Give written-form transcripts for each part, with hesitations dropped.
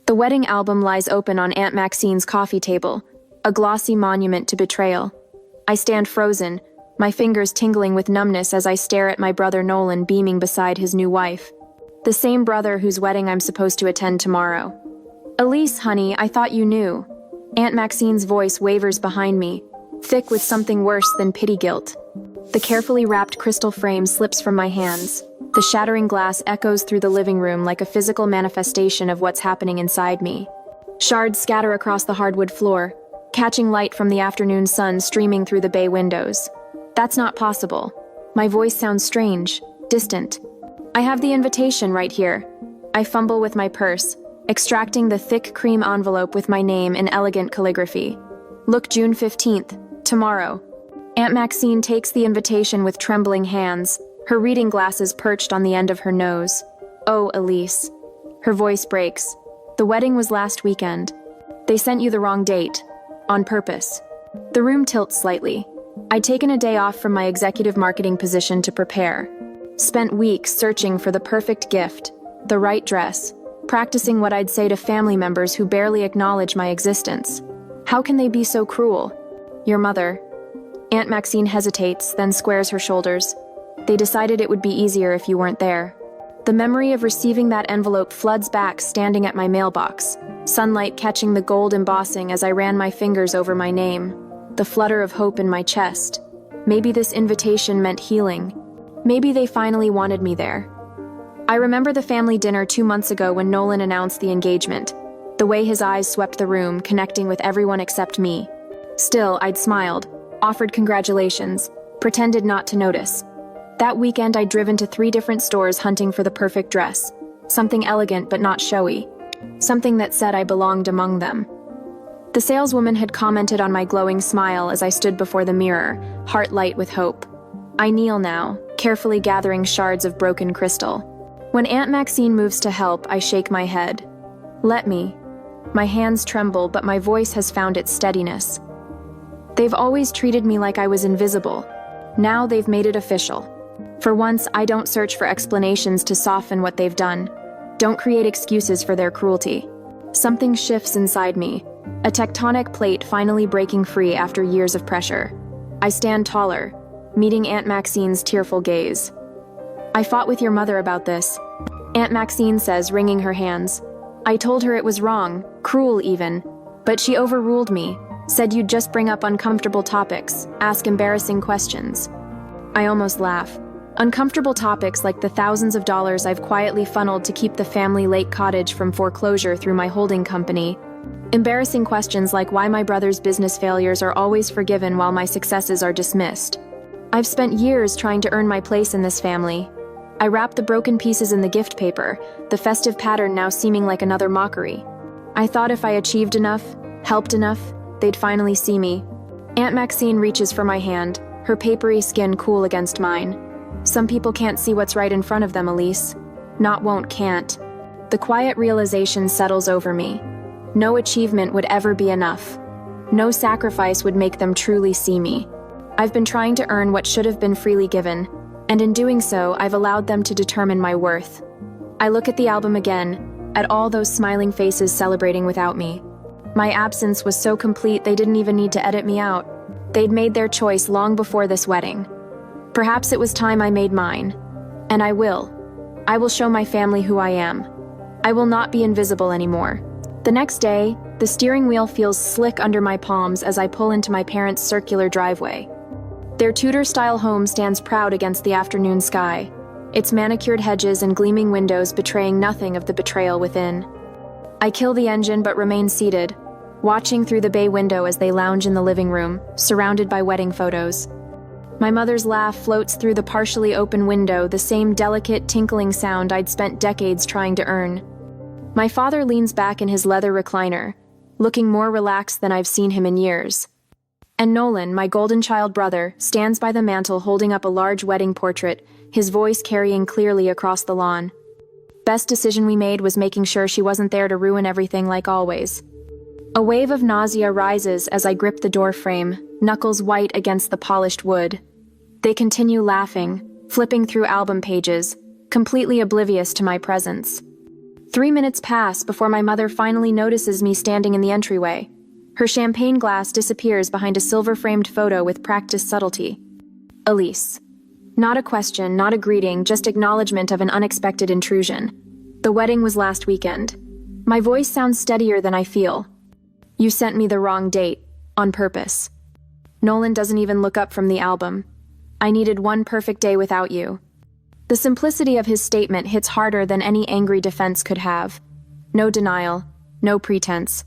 The wedding album lies open on Aunt Maxine's coffee table, a glossy monument to betrayal. I stand frozen, my fingers tingling with numbness as I stare at my brother Nolan beaming beside his new wife. The same brother whose wedding I'm supposed to attend tomorrow. "Elise, honey, I thought you knew." Aunt Maxine's voice wavers behind me, thick with something worse than pity guilt. The carefully wrapped crystal frame slips from my hands. The shattering glass echoes through the living room like a physical manifestation of what's happening inside me. Shards scatter across the hardwood floor, catching light from the afternoon sun streaming through the bay windows. That's not possible. My voice sounds strange, distant. I have the invitation right here. I fumble with my purse, extracting the thick cream envelope with my name in elegant calligraphy. Look, June 15th, tomorrow. Aunt Maxine takes the invitation with trembling hands, her reading glasses perched on the end of her nose. "Oh, Elise." Her voice breaks. "The wedding was last weekend. They sent you the wrong date. On purpose." The room tilts slightly. I'd taken a day off from my executive marketing position to prepare. Spent weeks searching for the perfect gift, the right dress, practicing what I'd say to family members who barely acknowledge my existence. How can they be so cruel? "Your mother." Aunt Maxine hesitates, then squares her shoulders. "They decided it would be easier if you weren't there." The memory of receiving that envelope floods back standing at my mailbox, sunlight catching the gold embossing as I ran my fingers over my name, the flutter of hope in my chest. Maybe this invitation meant healing. Maybe they finally wanted me there. I remember the family dinner 2 months ago when Nolan announced the engagement, the way his eyes swept the room, connecting with everyone except me. Still, I'd smiled, offered congratulations, pretended not to notice. That weekend I'd driven to 3 different stores hunting for the perfect dress, something elegant but not showy, something that said I belonged among them. The saleswoman had commented on my glowing smile as I stood before the mirror, heart light with hope. I kneel now, carefully gathering shards of broken crystal. When Aunt Maxine moves to help, I shake my head. "Let me." My hands tremble, but my voice has found its steadiness. They've always treated me like I was invisible. Now they've made it official. For once, I don't search for explanations to soften what they've done. Don't create excuses for their cruelty. Something shifts inside me, a tectonic plate finally breaking free after years of pressure. I stand taller, meeting Aunt Maxine's tearful gaze. "I fought with your mother about this," Aunt Maxine says, wringing her hands. "I told her it was wrong, cruel even, but she overruled me, said you'd just bring up uncomfortable topics, ask embarrassing questions." I almost laugh. Uncomfortable topics like the thousands of dollars I've quietly funneled to keep the family lake cottage from foreclosure through my holding company. Embarrassing questions like why my brother's business failures are always forgiven while my successes are dismissed. I've spent years trying to earn my place in this family. I wrap the broken pieces in the gift paper, the festive pattern now seeming like another mockery. I thought if I achieved enough, helped enough, they'd finally see me. Aunt Maxine reaches for my hand, her papery skin cool against mine. "Some people can't see what's right in front of them, Elise. Not won't, can't." The quiet realization settles over me. No achievement would ever be enough. No sacrifice would make them truly see me. I've been trying to earn what should have been freely given, and in doing so, I've allowed them to determine my worth. I look at the album again, at all those smiling faces celebrating without me. My absence was so complete they didn't even need to edit me out. They'd made their choice long before this wedding. Perhaps it was time I made mine. And I will. I will show my family who I am. I will not be invisible anymore. The next day, the steering wheel feels slick under my palms as I pull into my parents' circular driveway. Their Tudor-style home stands proud against the afternoon sky, its manicured hedges and gleaming windows betraying nothing of the betrayal within. I kill the engine but remain seated, watching through the bay window as they lounge in the living room, surrounded by wedding photos. My mother's laugh floats through the partially open window, the same delicate, tinkling sound I'd spent decades trying to earn. My father leans back in his leather recliner, looking more relaxed than I've seen him in years. And Nolan, my golden child brother, stands by the mantel holding up a large wedding portrait, his voice carrying clearly across the lawn. Best decision we made was making sure she wasn't there to ruin everything like always. A wave of nausea rises as I grip the door frame, knuckles white against the polished wood. They continue laughing, flipping through album pages, completely oblivious to my presence. 3 minutes pass before my mother finally notices me standing in the entryway. Her champagne glass disappears behind a silver-framed photo with practiced subtlety. Elise. Not a question, not a greeting, just acknowledgement of an unexpected intrusion. The wedding was last weekend. My voice sounds steadier than I feel. You sent me the wrong date, on purpose. Nolan doesn't even look up from the album. I needed one perfect day without you. The simplicity of his statement hits harder than any angry defense could have. No denial, no pretense.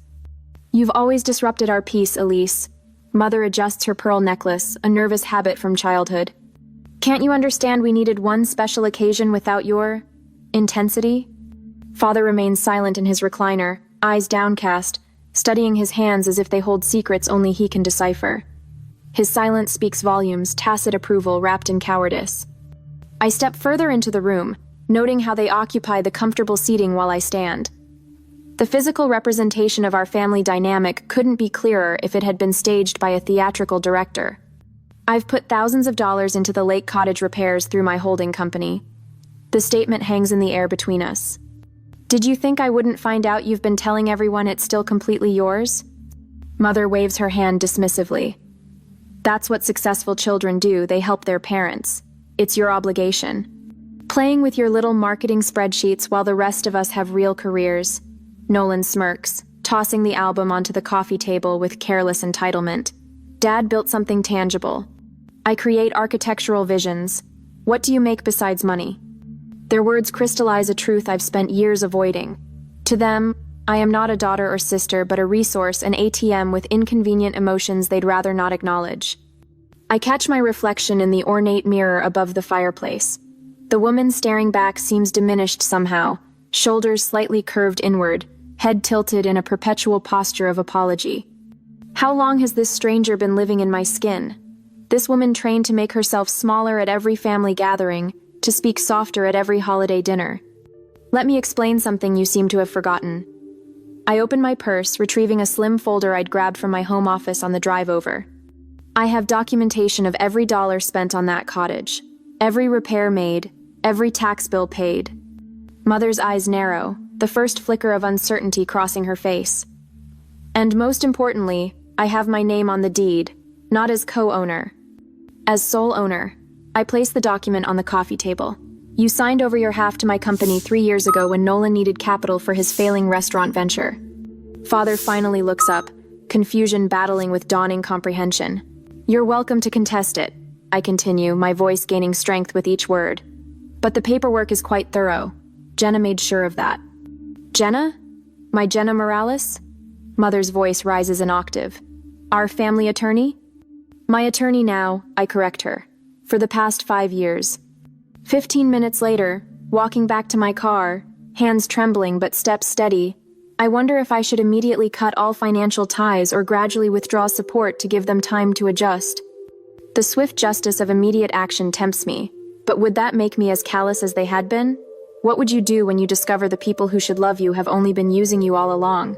You've always disrupted our peace, Elise. Mother adjusts her pearl necklace, a nervous habit from childhood. Can't you understand we needed one special occasion without your intensity? Father remains silent in his recliner, eyes downcast, studying his hands as if they hold secrets only he can decipher. His silence speaks volumes, tacit approval wrapped in cowardice. I step further into the room, noting how they occupy the comfortable seating while I stand. The physical representation of our family dynamic couldn't be clearer if it had been staged by a theatrical director. I've put thousands of dollars into the lake cottage repairs through my holding company. The statement hangs in the air between us. Did you think I wouldn't find out you've been telling everyone it's still completely yours? Mother waves her hand dismissively. That's what successful children do, they help their parents. It's your obligation. Playing with your little marketing spreadsheets while the rest of us have real careers. Nolan smirks, tossing the album onto the coffee table with careless entitlement. Dad built something tangible. I create architectural visions. What do you make besides money? Their words crystallize a truth I've spent years avoiding. To them, I am not a daughter or sister, but a resource, an ATM with inconvenient emotions they'd rather not acknowledge. I catch my reflection in the ornate mirror above the fireplace. The woman staring back seems diminished somehow, shoulders slightly curved inward, head tilted in a perpetual posture of apology. How long has this stranger been living in my skin? This woman trained to make herself smaller at every family gathering, to speak softer at every holiday dinner. Let me explain something you seem to have forgotten. I open my purse, retrieving a slim folder I'd grabbed from my home office on the drive over. I have documentation of every dollar spent on that cottage, every repair made, every tax bill paid. Mother's eyes narrow, the first flicker of uncertainty crossing her face. And most importantly, I have my name on the deed, not as co-owner. As sole owner. I place the document on the coffee table. You signed over your half to my company 3 years ago when Nolan needed capital for his failing restaurant venture. Father finally looks up, confusion battling with dawning comprehension. You're welcome to contest it, I continue, my voice gaining strength with each word. But the paperwork is quite thorough. Jenna made sure of that. Jenna? My Jenna Morales? Mother's voice rises an octave. Our family attorney? My attorney now, I correct her. For the past 5 years. 15 minutes later, walking back to my car, hands trembling but steps steady, I wonder if I should immediately cut all financial ties or gradually withdraw support to give them time to adjust. The swift justice of immediate action tempts me, but would that make me as callous as they had been? What would you do when you discover the people who should love you have only been using you all along?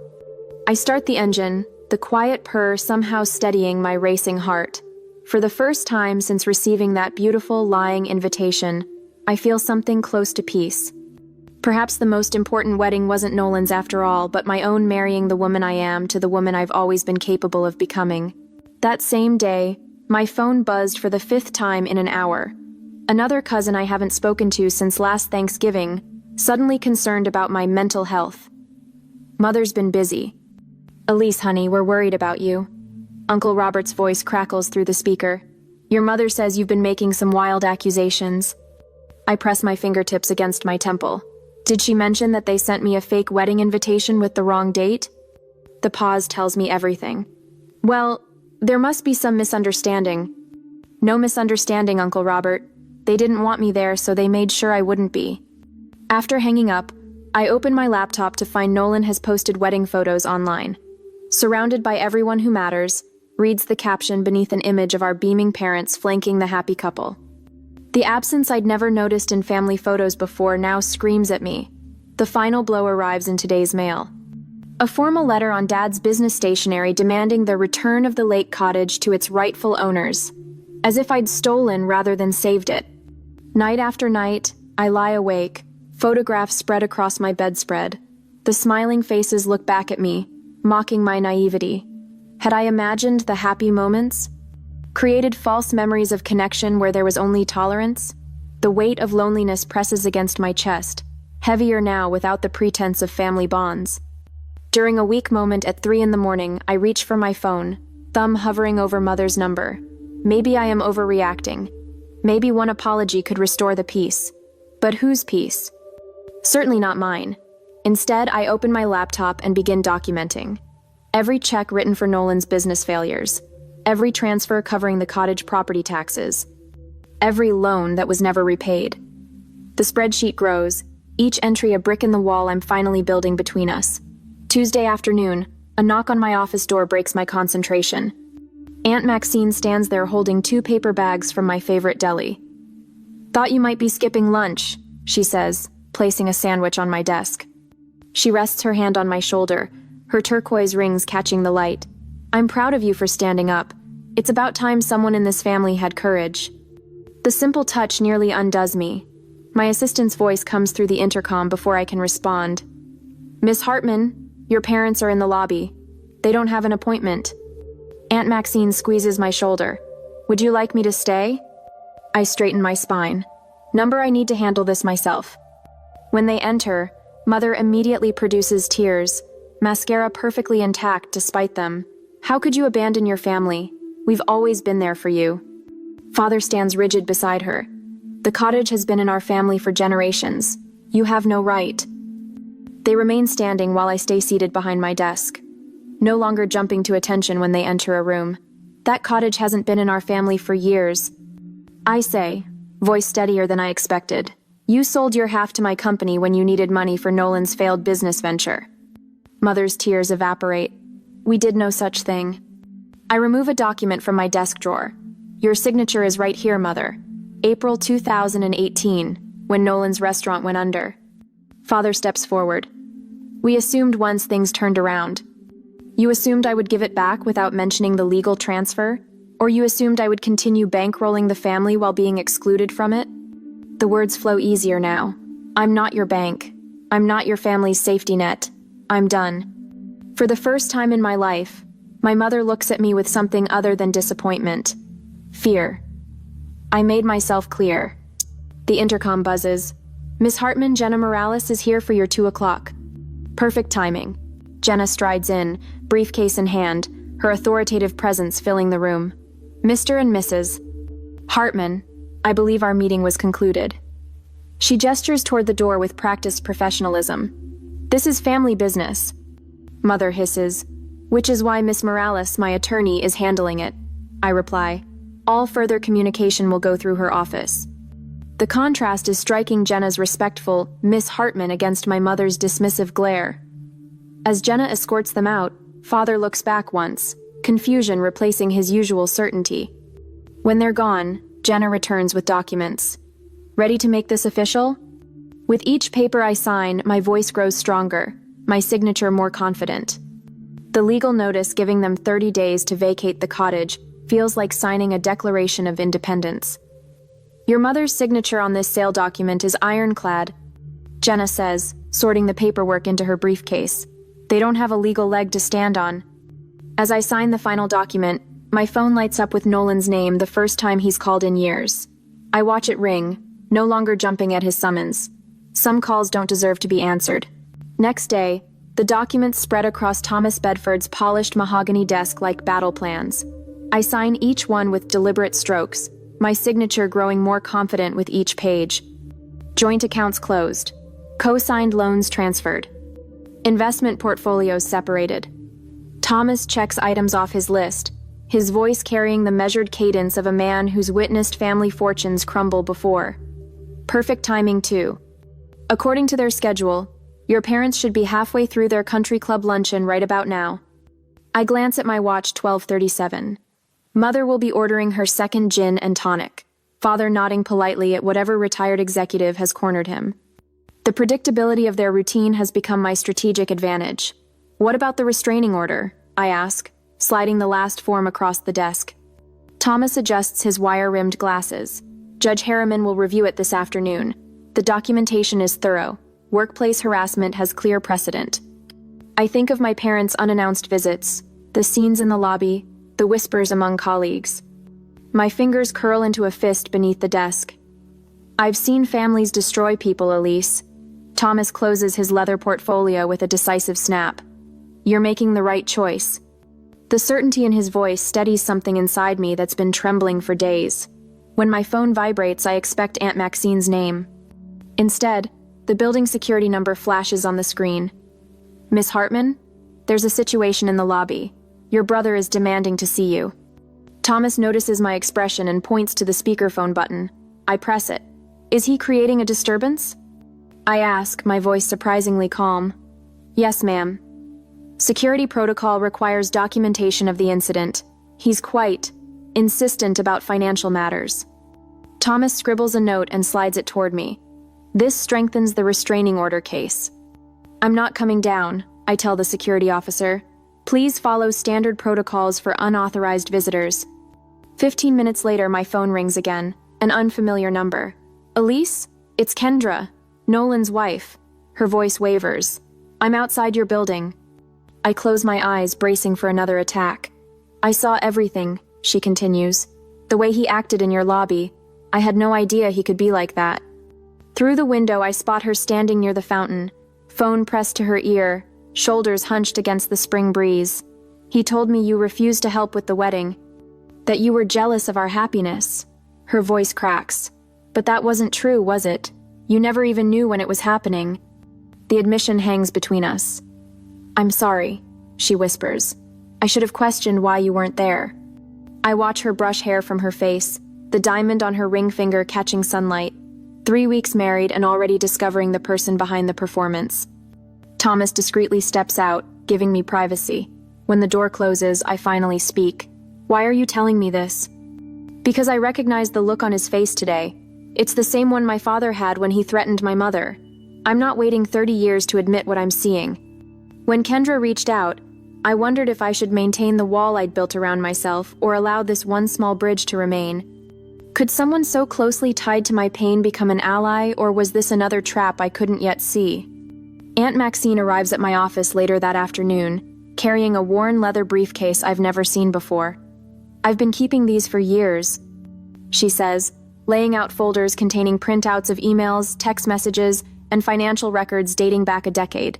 I start the engine, the quiet purr somehow steadying my racing heart. For the first time since receiving that beautiful, lying invitation, I feel something close to peace. Perhaps the most important wedding wasn't Nolan's after all, but my own marrying the woman I am to the woman I've always been capable of becoming. That same day, my phone buzzed for the 5th time in an hour. Another cousin I haven't spoken to since last Thanksgiving, suddenly concerned about my mental health. Mother's been busy. Elise, honey, we're worried about you. Uncle Robert's voice crackles through the speaker. Your mother says you've been making some wild accusations. I press my fingertips against my temple. Did she mention that they sent me a fake wedding invitation with the wrong date? The pause tells me everything. Well, there must be some misunderstanding. No misunderstanding, Uncle Robert. They didn't want me there, so they made sure I wouldn't be. After hanging up, I open my laptop to find Nolan has posted wedding photos online. Surrounded by everyone who matters, reads the caption beneath an image of our beaming parents flanking the happy couple. The absence I'd never noticed in family photos before now screams at me. The final blow arrives in today's mail. A formal letter on Dad's business stationery demanding the return of the lake cottage to its rightful owners, as if I'd stolen rather than saved it. Night after night, I lie awake, Photographs spread across my bedspread. The smiling faces look back at me, mocking my naivety. Had I imagined the happy moments? Created false memories of connection where there was only tolerance? The weight of loneliness presses against my chest, heavier now without the pretense of family bonds. During a weak moment at 3 a.m, I reach for my phone, thumb hovering over mother's number. Maybe I am overreacting. Maybe one apology could restore the peace. But whose peace? Certainly not mine. Instead, I open my laptop and begin documenting. Every check written for Nolan's business failures. Every transfer covering the cottage property taxes. Every loan that was never repaid. The spreadsheet grows, each entry a brick in the wall I'm finally building between us. Tuesday afternoon, a knock on my office door breaks my concentration. Aunt Maxine stands there holding 2 paper bags from my favorite deli. "Thought you might be skipping lunch," she says, placing a sandwich on my desk. She rests her hand on my shoulder, her turquoise rings catching the light. "I'm proud of you for standing up. It's about time someone in this family had courage." The simple touch nearly undoes me. My assistant's voice comes through the intercom before I can respond. "Miss Hartman, your parents are in the lobby. They don't have an appointment." Aunt Maxine squeezes my shoulder. "Would you like me to stay?" I straighten my spine. Number, I need to handle this myself. When they enter, Mother immediately produces tears, mascara perfectly intact despite them. "How could you abandon your family? We've always been there for you." Father stands rigid beside her. "The cottage has been in our family for generations. You have no right." They remain standing while I stay seated behind my desk, no longer jumping to attention when they enter a room. "That cottage hasn't been in our family for years." I say, voice steadier than I expected. "You sold your half to my company when you needed money for Nolan's failed business venture." Mother's tears evaporate. "We did no such thing." I remove a document from my desk drawer. "Your signature is right here, Mother. April 2018, when Nolan's restaurant went under." Father steps forward. "We assumed once things turned around. You assumed I would give it back without mentioning the legal transfer? Or you assumed I would continue bankrolling the family while being excluded from it?" The words flow easier now. "I'm not your bank. I'm not your family's safety net. I'm done." For the first time in my life, my mother looks at me with something other than disappointment. Fear. I made myself clear. The intercom buzzes. "Miss Hartman, Jenna Morales is here for your 2 o'clock. Perfect timing. Jenna strides in, briefcase in hand, her authoritative presence filling the room. "Mr. and Mrs. Hartman, I believe our meeting was concluded." She gestures toward the door with practiced professionalism. "This is family business." Mother hisses, "Which is why Miss Morales, my attorney, is handling it." I reply, "All further communication will go through her office." The contrast is striking, Jenna's respectful Miss Hartman against my mother's dismissive glare. As Jenna escorts them out, Father looks back once, confusion replacing his usual certainty. When they're gone, Jenna returns with documents. "Ready to make this official?" With each paper I sign, my voice grows stronger, my signature more confident. The legal notice giving them 30 days to vacate the cottage feels like signing a declaration of independence. "Your mother's signature on this sale document is ironclad," Jenna says, sorting the paperwork into her briefcase. "They don't have a legal leg to stand on." As I sign the final document, my phone lights up with Nolan's name, the first time he's called in years. I watch it ring, no longer jumping at his summons. Some calls don't deserve to be answered. Next day, the documents spread across Thomas Bedford's polished mahogany desk like battle plans. I sign each one with deliberate strokes, my signature growing more confident with each page. Joint accounts closed. Co-signed loans transferred. Investment portfolios separated. Thomas checks items off his list, his voice carrying the measured cadence of a man who's witnessed family fortunes crumble before. Perfect timing, too. According to their schedule, your parents should be halfway through their country club luncheon right about now. I glance at my watch, 12:37. Mother will be ordering her second gin and tonic, Father nodding politely at whatever retired executive has cornered him. The predictability of their routine has become my strategic advantage. "What about the restraining order?" I ask, sliding the last form across the desk. Thomas adjusts his wire-rimmed glasses. "Judge Harriman will review it this afternoon. The documentation is thorough. Workplace harassment has clear precedent. I think of my parents' unannounced visits, the scenes in the lobby, the whispers among colleagues. My fingers curl into a fist beneath the desk. I've seen families destroy people, Elise. Thomas closes his leather portfolio with a decisive snap. You're making the right choice. The certainty in his voice steadies something inside me that's been trembling for days. When my phone vibrates, I expect Aunt Maxine's name. Instead, the building security number flashes on the screen. Miss Hartman? There's a situation in the lobby. Your brother is demanding to see you. Thomas notices my expression and points to the speakerphone button. I press it. Is he creating a disturbance? I ask, my voice surprisingly calm. Yes, ma'am. Security protocol requires documentation of the incident. He's quite insistent about financial matters. Thomas scribbles a note and slides it toward me. This strengthens the restraining order case. I'm not coming down, I tell the security officer. Please follow standard protocols for unauthorized visitors. 15 minutes later, my phone rings again, an unfamiliar number. Elise? It's Kendra, Nolan's wife. Her voice wavers. I'm outside your building. I close my eyes, bracing for another attack. I saw everything, she continues. The way he acted in your lobby. I had no idea he could be like that. Through the window, I spot her standing near the fountain, phone pressed to her ear, shoulders hunched against the spring breeze. He told me you refused to help with the wedding, that you were jealous of our happiness. Her voice cracks. But that wasn't true, was it? You never even knew when it was happening. The admission hangs between us. I'm sorry, she whispers. I should have questioned why you weren't there. I watch her brush hair from her face, the diamond on her ring finger catching sunlight. 3 weeks married and already discovering the person behind the performance. Thomas discreetly steps out, giving me privacy. When the door closes, I finally speak. Why are you telling me this? Because I recognize the look on his face today. It's the same one my father had when he threatened my mother. I'm not waiting 30 years to admit what I'm seeing. When Kendra reached out, I wondered if I should maintain the wall I'd built around myself or allow this one small bridge to remain. Could someone so closely tied to my pain become an ally, or was this another trap I couldn't yet see? Aunt Maxine arrives at my office later that afternoon, carrying a worn leather briefcase I've never seen before. I've been keeping these for years, she says, laying out folders containing printouts of emails, text messages, and financial records dating back a decade.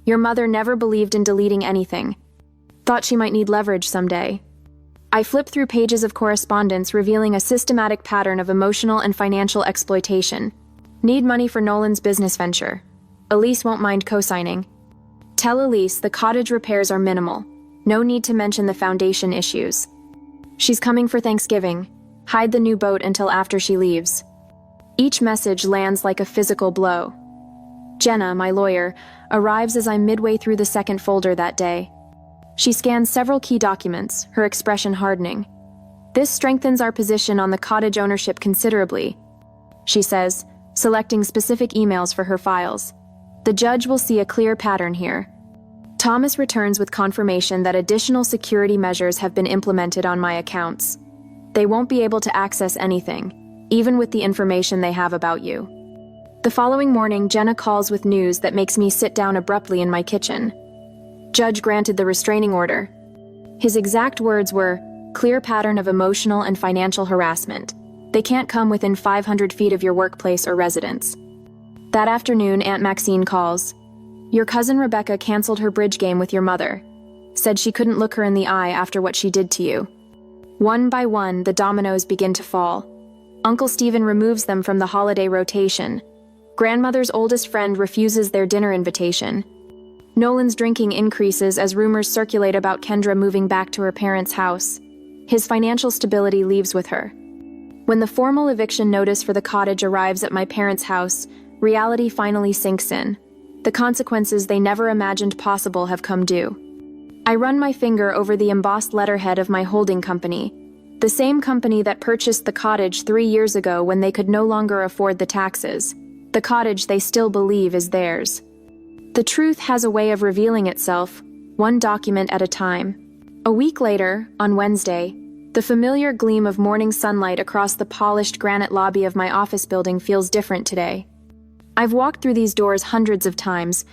Your mother never believed in deleting anything. Thought she might need leverage someday. I flip through pages of correspondence revealing a systematic pattern of emotional and financial exploitation. Need money for Nolan's business venture. Elise won't mind co-signing. Tell Elise the cottage repairs are minimal. No need to mention the foundation issues. She's coming for Thanksgiving. Hide the new boat until after she leaves. Each message lands like a physical blow. Jenna, my lawyer, arrives as I'm midway through the second folder that day. She scans several key documents, her expression hardening. This strengthens our position on the cottage ownership considerably, she says, selecting specific emails for her files. The judge will see a clear pattern here. Thomas returns with confirmation that additional security measures have been implemented on my accounts. They won't be able to access anything, even with the information they have about you. The following morning, Jenna calls with news that makes me sit down abruptly in my kitchen. Judge granted the restraining order. His exact words were, clear pattern of emotional and financial harassment. They can't come within 500 feet of your workplace or residence. That afternoon, Aunt Maxine calls. Your cousin Rebecca canceled her bridge game with your mother. Said she couldn't look her in the eye after what she did to you. One by one, the dominoes begin to fall. Uncle Stephen removes them from the holiday rotation. Grandmother's oldest friend refuses their dinner invitation. Nolan's drinking increases as rumors circulate about Kendra moving back to her parents' house. His financial stability leaves with her. When the formal eviction notice for the cottage arrives at my parents' house, reality finally sinks in. The consequences they never imagined possible have come due. I run my finger over the embossed letterhead of my holding company, the same company that purchased the cottage 3 years ago when they could no longer afford the taxes. The cottage they still believe is theirs. The truth has a way of revealing itself, one document at a time. A week later, on Wednesday, the familiar gleam of morning sunlight across the polished granite lobby of my office building feels different today. I've walked through these doors hundreds of times,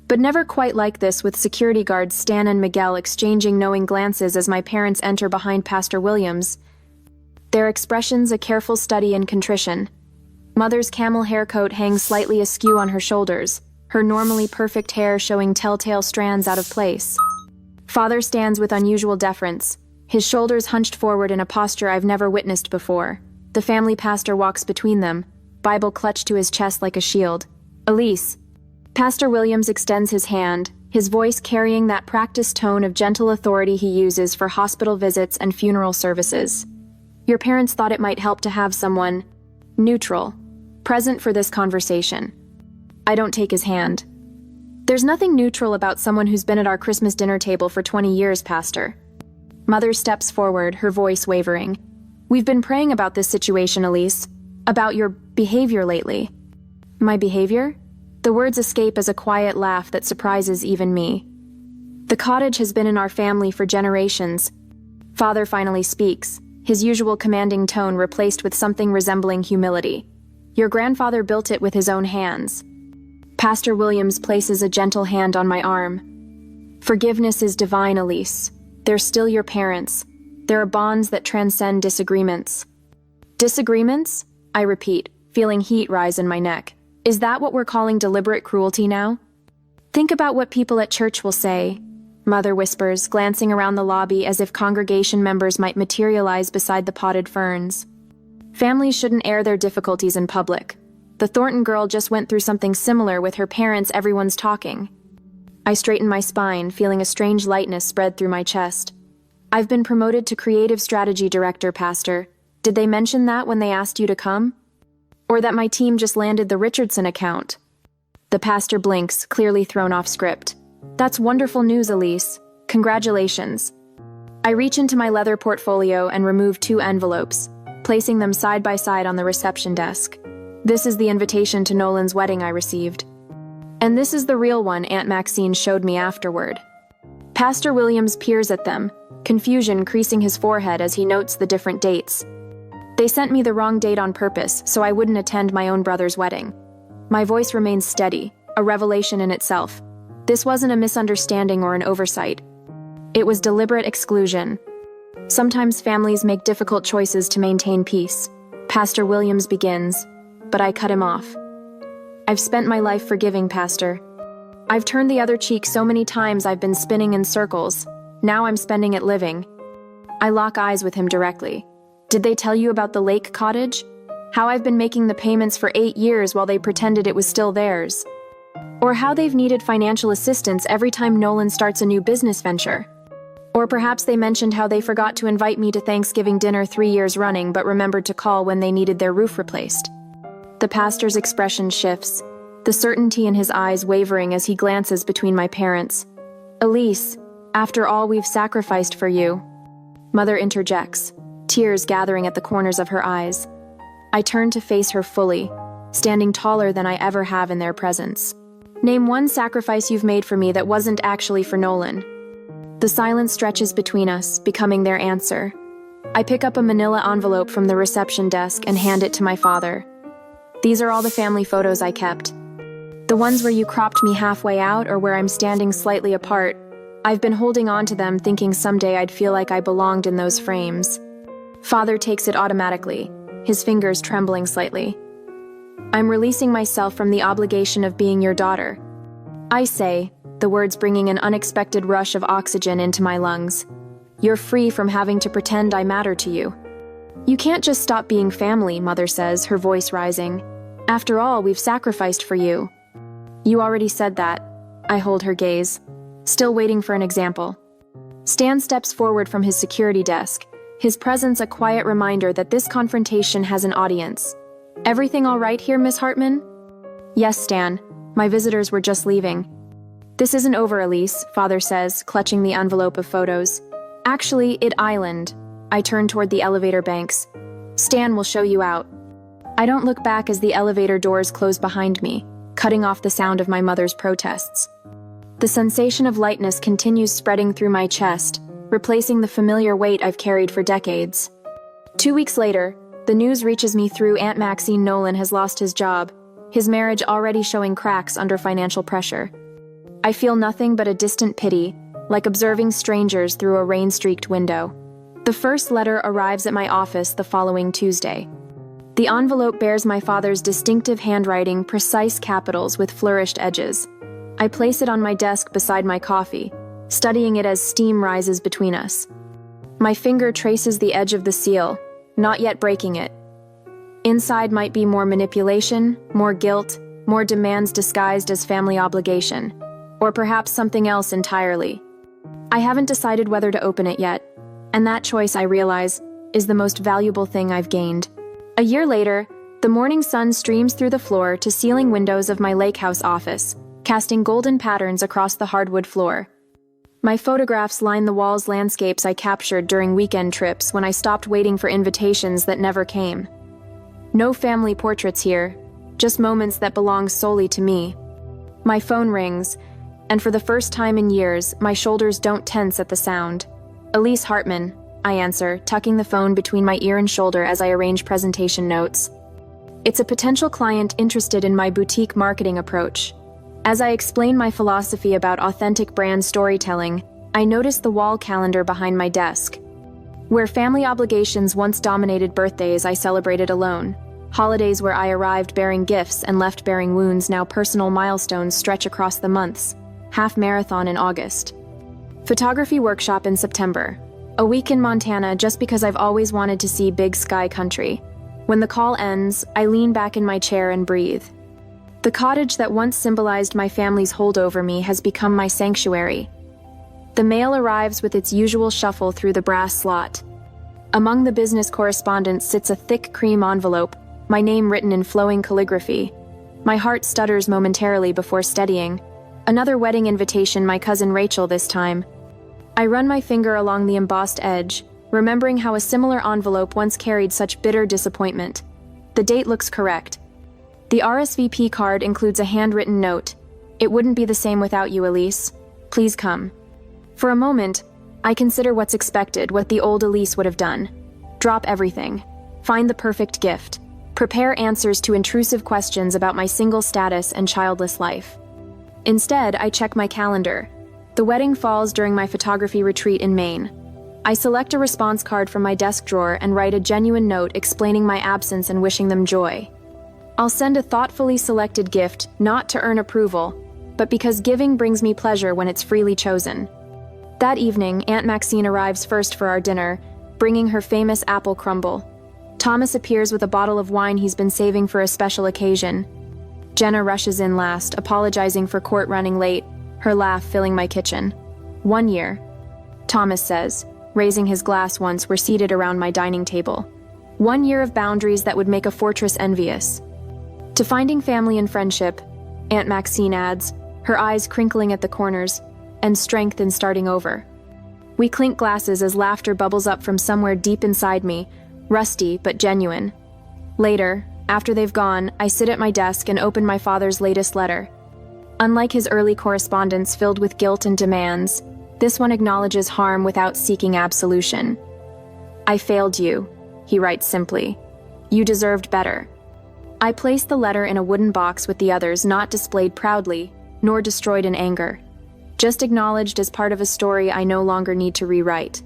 but never quite like this, with security guards Stan and Miguel exchanging knowing glances as my parents enter behind Pastor Williams. Their expressions a careful study in contrition. Mother's camel hair coat hangs slightly askew on her shoulders, her normally perfect hair showing telltale strands out of place. Father stands with unusual deference, his shoulders hunched forward in a posture I've never witnessed before. The family pastor walks between them, Bible clutched to his chest like a shield. Elise. Pastor Williams extends his hand, his voice carrying that practiced tone of gentle authority he uses for hospital visits and funeral services. Your parents thought it might help to have someone neutral present for this conversation. I don't take his hand. There's nothing neutral about someone who's been at our Christmas dinner table for 20 years, Pastor. Mother steps forward, her voice wavering. We've been praying about this situation, Elise, about your behavior lately. My behavior? The words escape as a quiet laugh that surprises even me. The cottage has been in our family for generations. Father finally speaks, his usual commanding tone replaced with something resembling humility. Your grandfather built it with his own hands. Pastor Williams places a gentle hand on my arm. Forgiveness is divine, Elise. They're still your parents. There are bonds that transcend disagreements. Disagreements? I repeat, feeling heat rise in my neck. Is that what we're calling deliberate cruelty now? Think about what people at church will say, Mother whispers, glancing around the lobby as if congregation members might materialize beside the potted ferns. Families shouldn't air their difficulties in public. The Thornton girl just went through something similar with her parents. Everyone's talking. I straighten my spine, feeling a strange lightness spread through my chest. I've been promoted to Creative Strategy Director, Pastor. Did they mention that when they asked you to come? Or that my team just landed the Richardson account? The pastor blinks, clearly thrown off script. That's wonderful news, Elise. Congratulations. I reach into my leather portfolio and remove 2 envelopes, placing them side by side on the reception desk. This is the invitation to Nolan's wedding I received. And this is the real one Aunt Maxine showed me afterward. Pastor Williams peers at them, confusion creasing his forehead as he notes the different dates. They sent me the wrong date on purpose so I wouldn't attend my own brother's wedding. My voice remains steady, a revelation in itself. This wasn't a misunderstanding or an oversight. It was deliberate exclusion. Sometimes families make difficult choices to maintain peace. Pastor Williams begins, but I cut him off. I've spent my life forgiving, Pastor. I've turned the other cheek so many times I've been spinning in circles. Now I'm spending it living. I lock eyes with him directly. Did they tell you about the lake cottage? How I've been making the payments for 8 years while they pretended it was still theirs? Or how they've needed financial assistance every time Nolan starts a new business venture? Or perhaps they mentioned how they forgot to invite me to Thanksgiving dinner 3 years running but remembered to call when they needed their roof replaced. The pastor's expression shifts, the certainty in his eyes wavering as he glances between my parents. Elise, after all we've sacrificed for you. Mother interjects, tears gathering at the corners of her eyes. I turn to face her fully, standing taller than I ever have in their presence. Name one sacrifice you've made for me that wasn't actually for Nolan. The silence stretches between us, becoming their answer. I pick up a manila envelope from the reception desk and hand it to my father. These are all the family photos I kept. The ones where you cropped me halfway out or where I'm standing slightly apart. I've been holding on to them, thinking someday I'd feel like I belonged in those frames. Father takes it automatically, his fingers trembling slightly. I'm releasing myself from the obligation of being your daughter. I say, the words bringing an unexpected rush of oxygen into my lungs. You're free from having to pretend I matter to you. You can't just stop being family, Mother says, her voice rising. After all, we've sacrificed for you. You already said that. I hold her gaze, still waiting for an example. Stan steps forward from his security desk, his presence a quiet reminder that this confrontation has an audience. Everything all right here, Miss Hartman? Yes, Stan. My visitors were just leaving. This isn't over, Elise, Father says, clutching the envelope of photos. Actually, it island. I turn toward the elevator banks. Stan will show you out. I don't look back as the elevator doors close behind me, cutting off the sound of my mother's protests. The sensation of lightness continues spreading through my chest, replacing the familiar weight I've carried for decades. 2 weeks later, the news reaches me through Aunt Maxine. Nolan has lost his job. his marriage already showing cracks under financial pressure. I feel nothing but a distant pity, like observing strangers through a rain-streaked window. The first letter arrives at my office the following Tuesday. The envelope bears my father's distinctive handwriting, precise capitals with flourished edges. I place it on my desk beside my coffee, studying it as steam rises between us. My finger traces the edge of the seal, not yet breaking it. Inside might be more manipulation, more guilt, more demands disguised as family obligation, or perhaps something else entirely. I haven't decided whether to open it yet, and that choice, I realize, is the most valuable thing I've gained. A year later, the morning sun streams through the floor to ceiling windows of my lake house office, casting golden patterns across the hardwood floor. My photographs line the walls landscapes I captured during weekend trips when I stopped waiting for invitations that never came. No family portraits here, just moments that belong solely to me. My phone rings, and for the first time in years, my shoulders don't tense at the sound. Elise Hartman, I answer, tucking the phone between my ear and shoulder as I arrange presentation notes. It's a potential client interested in my boutique marketing approach. As I explain my philosophy about authentic brand storytelling, I notice the wall calendar behind my desk. Where family obligations once dominated birthdays, I celebrated alone. Holidays where I arrived bearing gifts and left bearing wounds, now personal milestones stretch across the months. Half marathon in August. Photography workshop in September. A week in Montana just because I've always wanted to see big sky country. When the call ends, I lean back in my chair and breathe. The cottage that once symbolized my family's hold over me has become my sanctuary. The mail arrives with its usual shuffle through the brass slot. Among the business correspondence sits a thick cream envelope, my name written in flowing calligraphy. My heart stutters momentarily before steadying. Another wedding invitation, my cousin Rachel this time. I run my finger along the embossed edge, remembering how a similar envelope once carried such bitter disappointment. The date looks correct. The RSVP card includes a handwritten note. It wouldn't be the same without you, Elise. Please come. For a moment, I consider what's expected, what the old Elise would have done. Drop everything. Find the perfect gift. Prepare answers to intrusive questions about my single status and childless life. Instead, I check my calendar. The wedding falls during my photography retreat in Maine. I select a response card from my desk drawer and write a genuine note explaining my absence and wishing them joy. I'll send a thoughtfully selected gift, not to earn approval, but because giving brings me pleasure when it's freely chosen. That evening, Aunt Maxine arrives first for our dinner, bringing her famous apple crumble. Thomas appears with a bottle of wine he's been saving for a special occasion. Jenna rushes in last, apologizing for court running late, her laugh filling my kitchen. 1 year, Thomas says, raising his glass once we're seated around my dining table. 1 year of boundaries that would make a fortress envious. To finding family and friendship, Aunt Maxine adds, her eyes crinkling at the corners, and strength in starting over. We clink glasses as laughter bubbles up from somewhere deep inside me, rusty but genuine. Later, after they've gone, I sit at my desk and open my father's latest letter. Unlike his early correspondence filled with guilt and demands, this one acknowledges harm without seeking absolution. I failed you, he writes simply. You deserved better. I place the letter in a wooden box with the others, not displayed proudly, nor destroyed in anger. Just acknowledged as part of a story I no longer need to rewrite.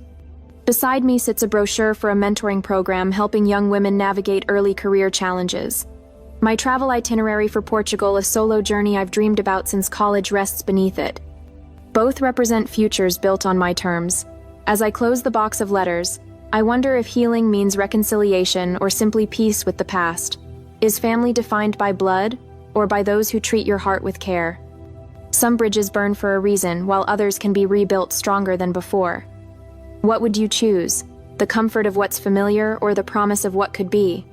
Beside me sits a brochure for a mentoring program helping young women navigate early career challenges. My travel itinerary for Portugal, a solo journey I've dreamed about since college, rests beneath it. Both represent futures built on my terms. As I close the box of letters, I wonder if healing means reconciliation or simply peace with the past. Is family defined by blood, or by those who treat your heart with care? Some bridges burn for a reason, while others can be rebuilt stronger than before. What would you choose? The comfort of what's familiar or the promise of what could be?